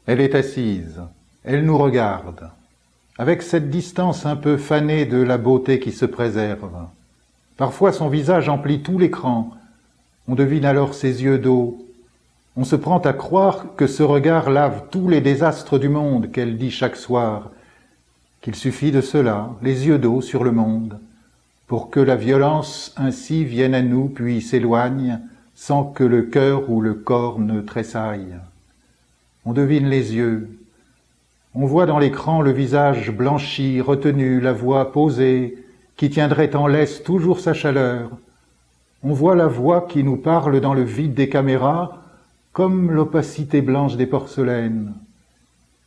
Elle est assise, elle nous regarde, avec cette distance un peu fanée de la beauté qui se préserve. Parfois son visage emplit tout l'écran, on devine alors ses yeux d'eau. On se prend à croire que ce regard lave tous les désastres du monde qu'elle dit chaque soir, qu'il suffit de cela, les yeux d'eau sur le monde, pour que la violence ainsi vienne à nous puis s'éloigne, sans que le cœur ou le corps ne tressaille. On devine les yeux, on voit dans l'écran le visage blanchi, retenu, la voix posée, qui tiendrait en laisse toujours sa chaleur. On voit la voix qui nous parle dans le vide des caméras, comme l'opacité blanche des porcelaines.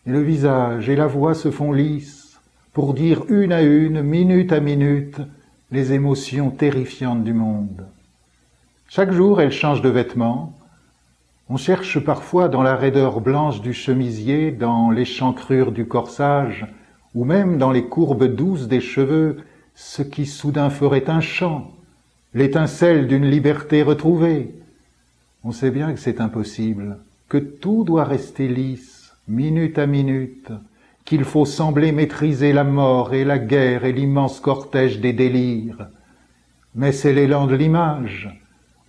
Et le visage et la voix se font lisses, pour dire une à une, minute à minute, les émotions terrifiantes du monde. Chaque jour, elle change de vêtements. On cherche parfois dans la raideur blanche du chemisier, dans l'échancrure du corsage, ou même dans les courbes douces des cheveux, ce qui soudain ferait un chant, l'étincelle d'une liberté retrouvée. On sait bien que c'est impossible, que tout doit rester lisse, minute à minute, qu'il faut sembler maîtriser la mort et la guerre et l'immense cortège des délires. Mais c'est l'élan de l'image.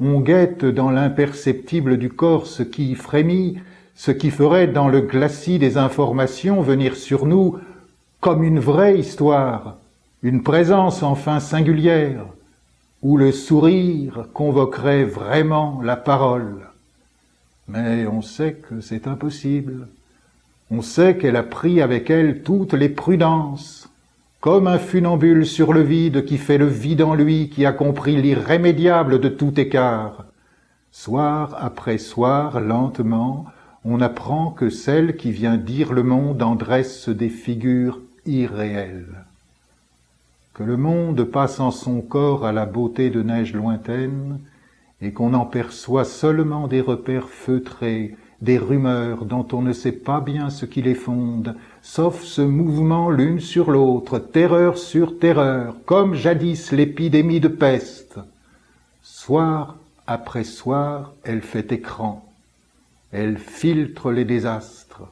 On guette dans l'imperceptible du corps ce qui frémit, ce qui ferait dans le glacis des informations venir sur nous comme une vraie histoire, une présence enfin singulière, où le sourire convoquerait vraiment la parole. Mais on sait que c'est impossible. On sait qu'elle a pris avec elle toutes les prudences, comme un funambule sur le vide qui fait le vide en lui, qui a compris l'irrémédiable de tout écart. Soir après soir, lentement, on apprend que celle qui vient dire le monde en dresse des figures irréelles. Que le monde passe en son corps à la beauté de neige lointaine, et qu'on en perçoit seulement des repères feutrés, des rumeurs dont on ne sait pas bien ce qui les fonde, sauf ce mouvement l'une sur l'autre, terreur sur terreur, comme jadis l'épidémie de peste. Soir après soir, elle fait écran, elle filtre les désastres.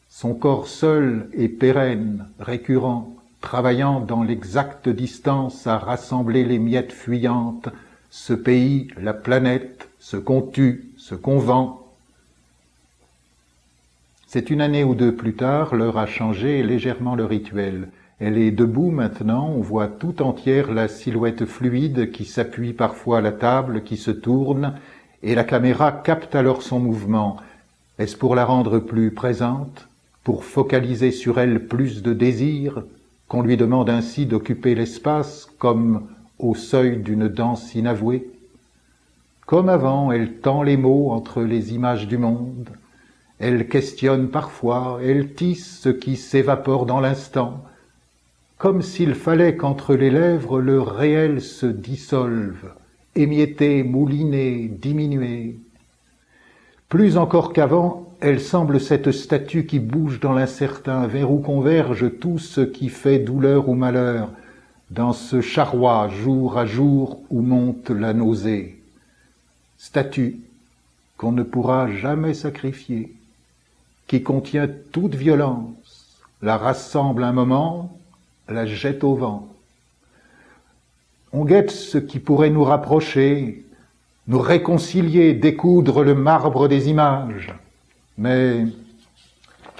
Son corps seul est pérenne, récurrent, travaillant dans l'exacte distance à rassembler les miettes fuyantes, ce pays, la planète, ce qu'on tue, ce qu'on vend. C'est une année ou deux plus tard, l'heure a changé légèrement le rituel. Elle est debout maintenant, on voit tout entière la silhouette fluide qui s'appuie parfois à la table, qui se tourne, et la caméra capte alors son mouvement. Est-ce pour la rendre plus présente, pour focaliser sur elle plus de désir, qu'on lui demande ainsi d'occuper l'espace comme au seuil d'une danse inavouée? Comme avant, elle tend les mots entre les images du monde. Elle questionne parfois, elle tisse ce qui s'évapore dans l'instant, comme s'il fallait qu'entre les lèvres le réel se dissolve, émietté, mouliné, diminué. Plus encore qu'avant, elle semble cette statue qui bouge dans l'incertain, vers où converge tout ce qui fait douleur ou malheur, dans ce charroi jour à jour où monte la nausée. Statue qu'on ne pourra jamais sacrifier, qui contient toute violence, la rassemble un moment, la jette au vent. On guette ce qui pourrait nous rapprocher, nous réconcilier, découdre le marbre des images. Mais,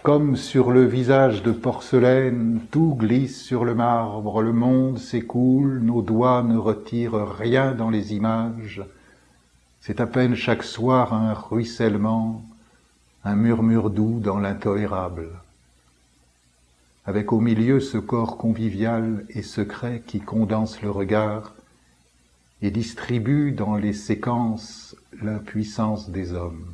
comme sur le visage de porcelaine, tout glisse sur le marbre, le monde s'écoule, nos doigts ne retirent rien dans les images. C'est à peine chaque soir un ruissellement, un murmure doux dans l'intolérable. Avec au milieu ce corps convivial et secret qui condense le regard et distribue dans les séquences la puissance des hommes.